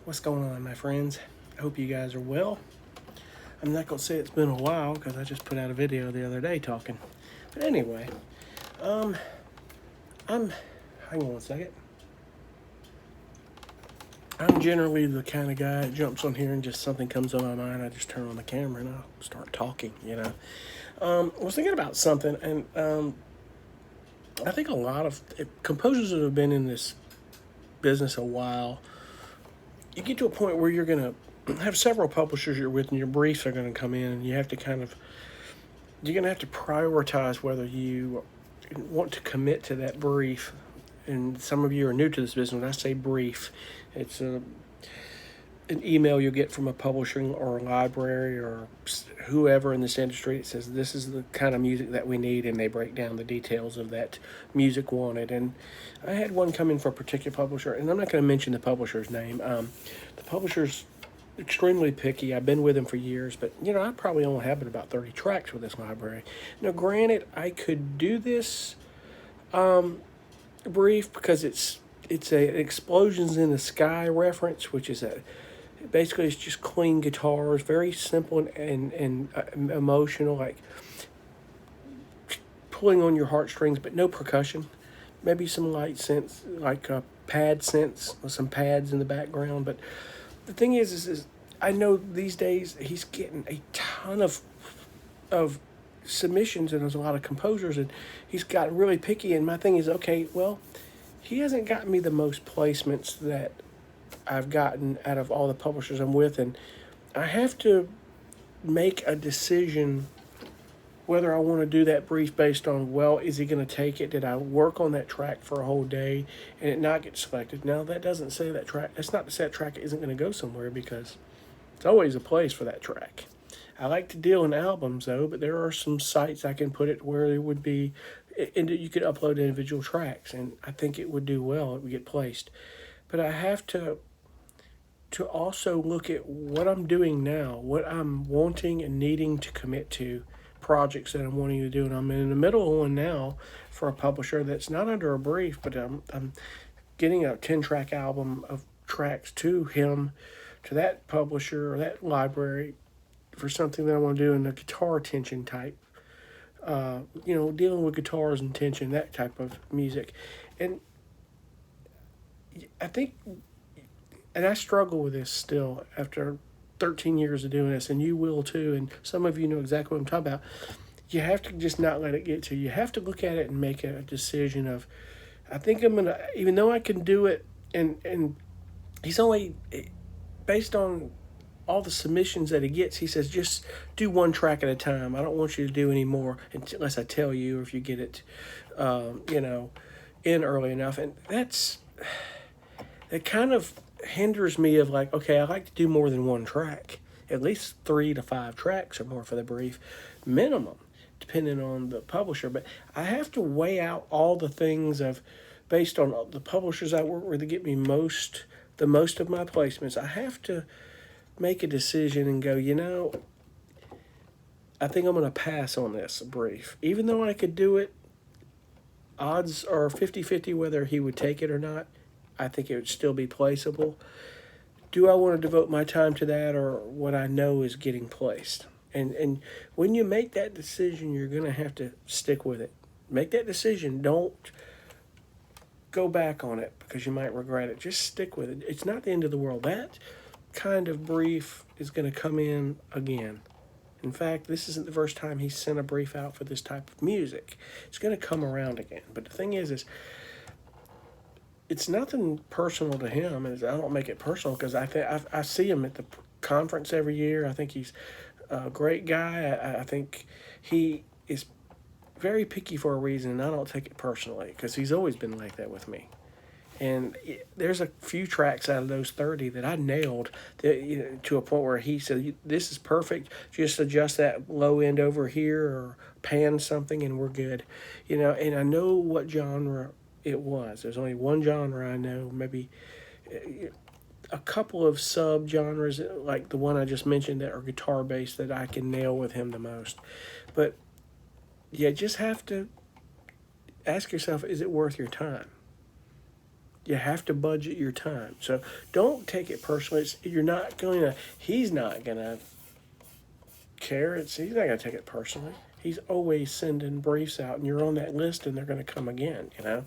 What's going on, my friends? I hope you guys are well. I'm not going to say it's been a while because I just put out a video the other day talking. But anyway, um, I'm, hang on one second. I'm generally the kind of guy that jumps on here and just something comes on my mind. I just turn on the camera and I'll start talking. I was thinking about something, and I think a lot of composers that have been in this business a while, you get to a point where you're going to have several publishers you're with, and your briefs are going to come in, and you have to you're going to have to prioritize whether you want to commit to that brief. And some of you are new to this business. When I say brief, it's an email you'll get from a publisher or a library or whoever in this industry. It says this is the kind of music that we need, and they break down the details of that music wanted. And I had one come in for a particular publisher, and I'm not going to mention the publisher's name. The publisher's extremely picky. I've been with him for years, but I probably only have about 30 tracks with this library. Now, granted, I could do this brief because it's a explosions in the sky reference, which is a basically it's just clean guitars, very simple and emotional, like pulling on your heartstrings, but no percussion. Maybe some light synths, like pad synths with some pads in the background. But the thing is I know these days he's getting a ton of submissions, and there's a lot of composers, and he's gotten really picky. And my thing is, okay, well, he hasn't gotten me the most placements that I've gotten out of all the publishers I'm with, and I have to make a decision whether I want to do that brief based on, well, is he going to take it? Did I work on that track for a whole day and it not get selected? Now, that doesn't say that track, that's not to say that track isn't going to go somewhere, because it's always a place for that track. I like to deal in albums, though, but there are some sites I can put it where it would be, and you could upload individual tracks, and I think it would do well, it would get placed. But I have to also look at what I'm doing now, what I'm wanting and needing to commit to, projects that I'm wanting to do. And I'm in the middle of one now for a publisher that's not under a brief, but I'm getting a 10-track album of tracks to him, to that publisher or that library, for something that I want to do in a guitar tension type. Dealing with guitars and tension, that type of music. And I think, and I struggle with this still after 13 years of doing this, and you will too, and some of you know exactly what I'm talking about. You have to just not let it get to you. You have to look at it and make a decision of, I think I'm going to, even though I can do it, and he's only, based on all the submissions that he gets, he says, just do one track at a time. I don't want you to do any more unless I tell you, or if you get it, in early enough. And it kind of hinders me of like, okay, I like to do more than one track, at least 3 to 5 tracks or more for the brief minimum, depending on the publisher. But I have to weigh out all the things of, based on the publishers I work with to get me the most of my placements. I have to make a decision and go, I think I'm going to pass on this brief. Even though I could do it, odds are 50-50 whether he would take it or not. I think it would still be placeable. Do I want to devote my time to that, or what I know is getting placed? And when you make that decision, you're going to have to stick with it. Make that decision. Don't go back on it because you might regret it. Just stick with it. It's not the end of the world. That kind of brief is going to come in again. In fact, this isn't the first time he's sent a brief out for this type of music. It's going to come around again. But the thing is it's nothing personal to him. I don't make it personal because I see him at the conference every year. I think he's a great guy. I think he is very picky for a reason, and I don't take it personally because he's always been like that with me. And there's a few tracks out of those 30 that I nailed to a point where he said, this is perfect. Just adjust that low end over here or pan something and we're good. And I know what genre it was. There's only one genre I know, maybe a couple of sub-genres like the one I just mentioned that are guitar-based that I can nail with him the most. But you just have to ask yourself, is it worth your time? You have to budget your time. So don't take it personally. He's not going to care. He's not going to take it personally. He's always sending briefs out, and you're on that list, and they're going to come again. Now,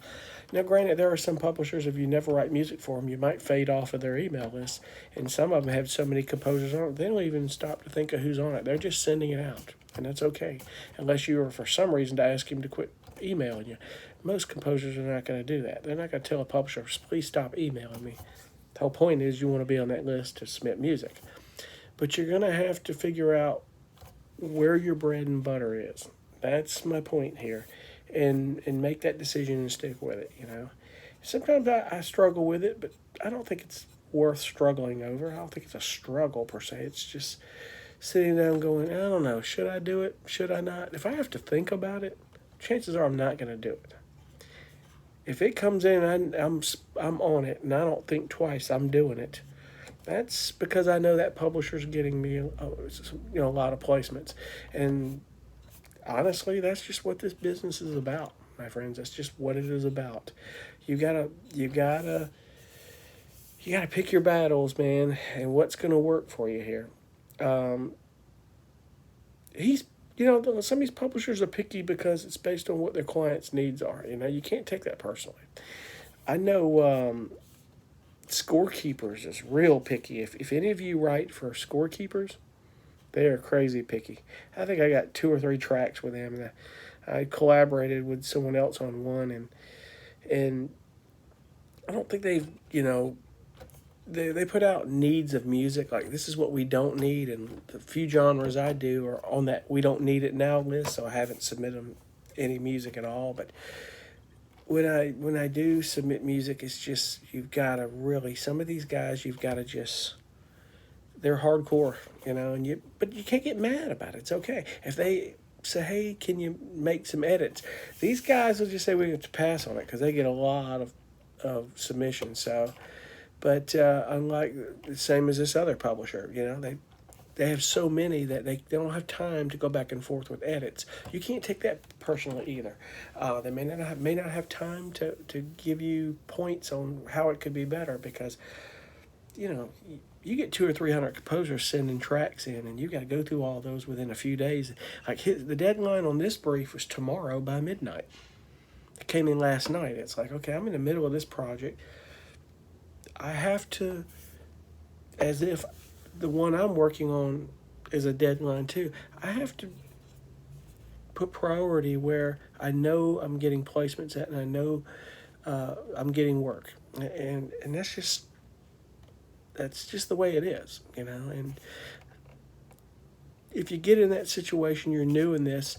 granted, there are some publishers, if you never write music for them, you might fade off of their email list, and some of them have so many composers on it, they don't even stop to think of who's on it. They're just sending it out, and that's okay, unless you were, for some reason, to ask him to quit emailing you. Most composers are not going to do that. They're not going to tell a publisher, please stop emailing me. The whole point is you want to be on that list to submit music. But you're going to have to figure out where your bread and butter is. That's my point here. And make that decision and stick with it, Sometimes I struggle with it, but I don't think it's worth struggling over. I don't think it's a struggle per se. It's just sitting down going, I don't know, should I do it? Should I not? If I have to think about it, chances are I'm not going to do it. If it comes in and I'm on it and I don't think twice, I'm doing it. That's because I know that publisher's getting me a lot of placements. And honestly, that's just what this business is about, my friends. That's just what it is about. You gotta pick your battles, man, and what's gonna work for you here. Some of these publishers are picky because it's based on what their clients' needs are. You can't take that personally. I know Scorekeepers is real picky. If any of you write for Scorekeepers, they are crazy picky. I think I got 2 or 3 tracks with them, and I collaborated with someone else on one, and I don't think they've, they put out needs of music, like this is what we don't need, and the few genres I do are on that we don't need it now list, so I haven't submitted them any music at all. But when I do submit music, it's just, you've got to really, some of these guys, you've got to just, they're hardcore, but you can't get mad about it. It's okay. If they say, hey, can you make some edits? These guys will just say we have to pass on it because they get a lot of submissions. So, but unlike the same as this other publisher, they have so many that they don't have time to go back and forth with edits. You can't take that personally either. They may not have time to give you points on how it could be better because, you get 200 or 300 composers sending tracks in, and you got to go through all those within a few days. Like the deadline on this brief was tomorrow by midnight. It came in last night. It's like, okay, I'm in the middle of this project. I have to, as if the one I'm working on is a deadline too, I have to put priority where I know I'm getting placements at, and I know I'm getting work, and that's just the way it is, and if you get in that situation, you're new in this,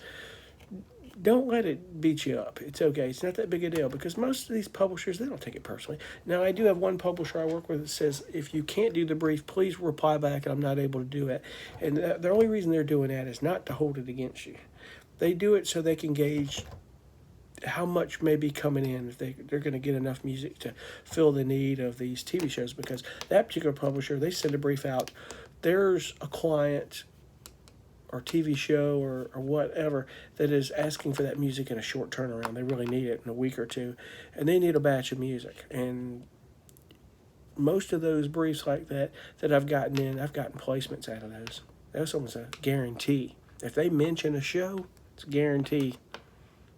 don't let it beat you up. It's okay. It's not that big a deal because most of these publishers, they don't take it personally. Now, I do have one publisher I work with that says, if you can't do the brief, please reply back, and I'm not able to do it. And the only reason they're doing that is not to hold it against you. They do it so they can gauge how much may be coming in, if they're going to get enough music to fill the need of these TV shows, because that particular publisher, they send a brief out. There's a client or TV show or whatever that is asking for that music in a short turnaround. They really need it in a week or two, and they need a batch of music. And most of those briefs like that I've gotten in, I've gotten placements out of those. That's almost a guarantee. If they mention a show, it's a guarantee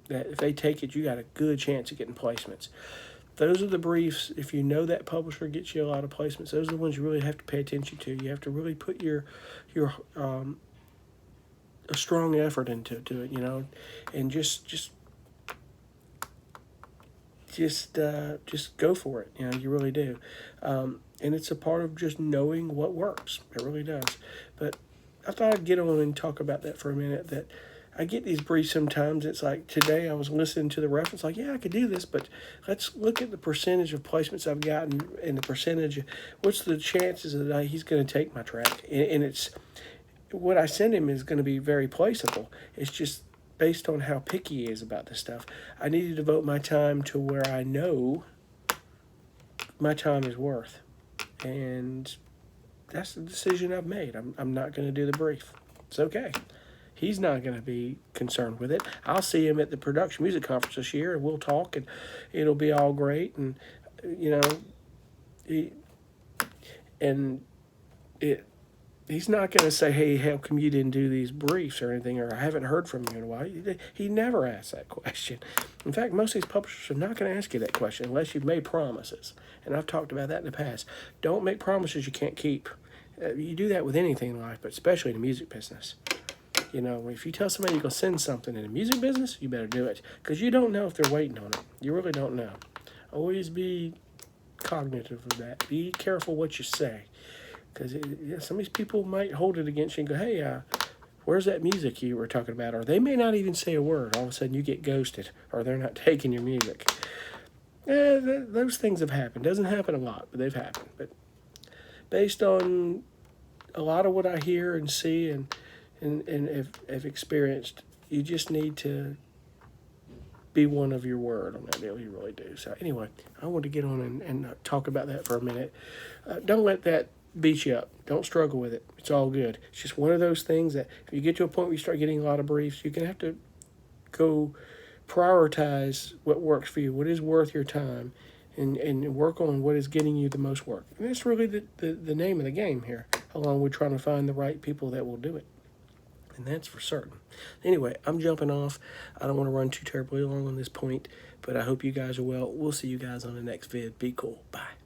that if they take it, you got a good chance of getting placements. Those are the briefs. If you know that publisher gets you a lot of placements, those are the ones you really have to pay attention to. You have to really put your a strong effort into it, and just go for it. You really do, and it's a part of just knowing what works. It really does. But I thought I'd get on and talk about that for a minute. That I get these briefs sometimes. It's like today I was listening to the reference, like, yeah, I could do this, but let's look at the percentage of placements I've gotten and the percentage. What's the chances that he's going to take my track? And it's what I send him is going to be very placeable. It's just based on how picky he is about this stuff. I need to devote my time to where I know my time is worth. And that's the decision I've made. I'm not going to do the brief. It's okay. He's not going to be concerned with it. I'll see him at the Production Music Conference this year, and we'll talk, and it'll be all great. And you know, he, and it he's not going to say, hey, how come you didn't do these briefs or anything, or I haven't heard from you in a while. He never asks that question. In fact, most of these publishers are not going to ask you that question unless you've made promises. And I've talked about that in the past. Don't make promises you can't keep. You do that with anything in life, but especially in the music business. You know, if you tell somebody you're going to send something in the music business, you better do it. Because you don't know if they're waiting on it. You really don't know. Always be cognitive of that. Be careful what you say. Because some of these people might hold it against you and go, hey, where's that music you were talking about? Or they may not even say a word. All of a sudden you get ghosted, or they're not taking your music. Those things have happened. Doesn't happen a lot, but they've happened. But based on a lot of what I hear and see and have experienced, you just need to be one of your word on that deal. You really do. So anyway, I want to get on and talk about that for a minute. Don't let that beat you up. Don't struggle with it. It's all good. It's just one of those things that if you get to a point where you start getting a lot of briefs, you're going to have to go prioritize what works for you, what is worth your time, and work on what is getting you the most work. And that's really the name of the game here, along with trying to find the right people that will do it. And that's for certain. Anyway, I'm jumping off. I don't want to run too terribly long on this point, but I hope you guys are well. We'll see you guys on the next vid. Be cool. Bye.